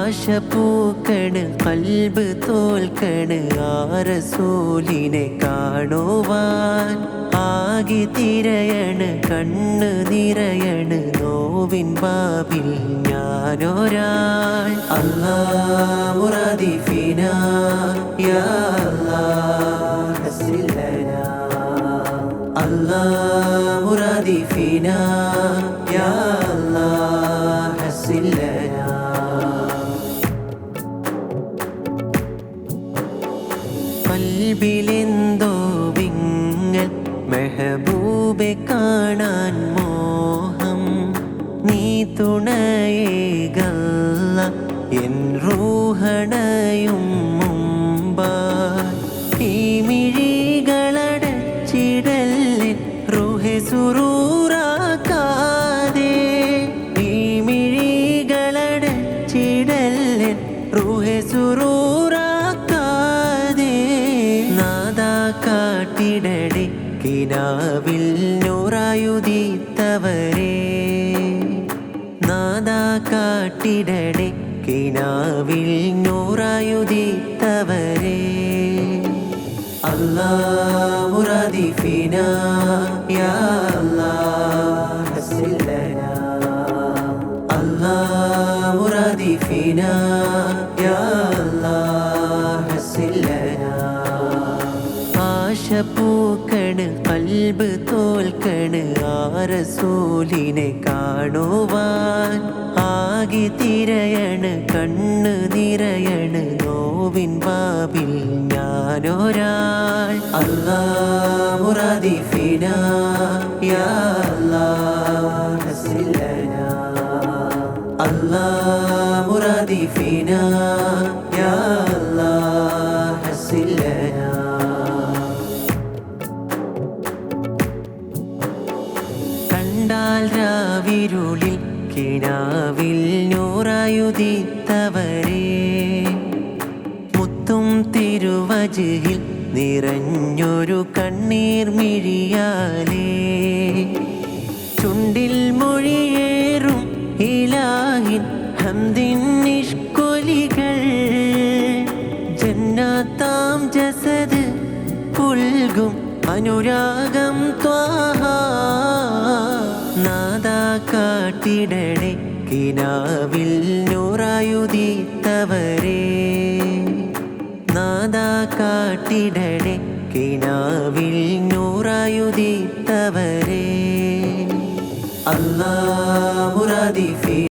ആശ പൂക്കണ് കൽബ് തോൽക്കണ് ആ റസൂലിനെ കാണുവാൻ ആകെ തിരയണ് കണ്ണ് നിറയണ് നോവിൻ ബാബിൽ ഞാനൊരാൾ അല്ലാഹ് മുറാദി ഫീനാ യാ അല്ലാഹ് ഹസ്സിൽ ലനാ അല്ലാഹ് മുറാദി ഫീനാ യാ അല്ലാഹ് ഹസ്സിൽ ലനാ കൽബിലെന്തോ വിങ്ങൽ മെഹബൂബെ കാണാൻ മോഹം നീ തുണയേകല്ല എൻ റൂഹണയും മുമ്പായി ഈ മിഴികളടച്ചിടല്ലേ റൂഹെ സുറൂറാക്കാതെ ഈ മിഴികളടച്ചിടല്ലേ റൂഹെ സുറൂറാക്കാതെ നാദാ കാട്ടിടടെ കിനാവിൽ നൂറായുദീത്തവരേ നാദാ കാട്ടിടടെ കിനാവിൽ നൂറായുദീത്തവരേ അല്ലാഹ് മുറാദി ഫീനാ യാ അല്ലാഹ് ഹസ്സിൽ ലനാ അല്ലാഹ് മുറാദി ഫീനാ യാ അല്ലാഹ് ഹസ്സിൽ ലനാ ആശ പൂക്കണ് കൽബ് തോൽക്കണ് ആ റസൂലിനെ കാണുവാൻ ആകെ തിരയണ് കണ്ണ് നിറയണ് നോവിൻ ബാബിൽ ഞാനൊരാൾ അല്ലാഹ് മുറാദി ഫീനാ യാ അല്ലാഹ് ഹസ്സിൽ ലനാ അല്ലാഹ് മുറാദി ഫീനാ യാ അല്ലാഹ് ഹസ്സിൽ ലനാ കണ്ടാൽ രാവിരുളിൽ കിനാവിൽ നൂറായുദീത്തവരേ മുത്തും തിരുവജിൽ നിറഞ്ഞൊരു കണ്ണീർ മിഴിയാലേ ചുണ്ടിൽ മൊഴിയേറും ഇലാഹിൻ ഹംദിൻ നിഷ്കൊലികൾ ജന്നാത്താം ജസദ് പുൽകും അനുരാഗം ത്വാഹ നാദാ കാട്ടിടടെ കിനാവിൽ നൂറായുദീത്തവരേ നാദാ കാട്ടിടടെ കിനാവിൽ നൂറായുദീത്തവരേ അല്ലാഹ് മുറാദി ഫീനാ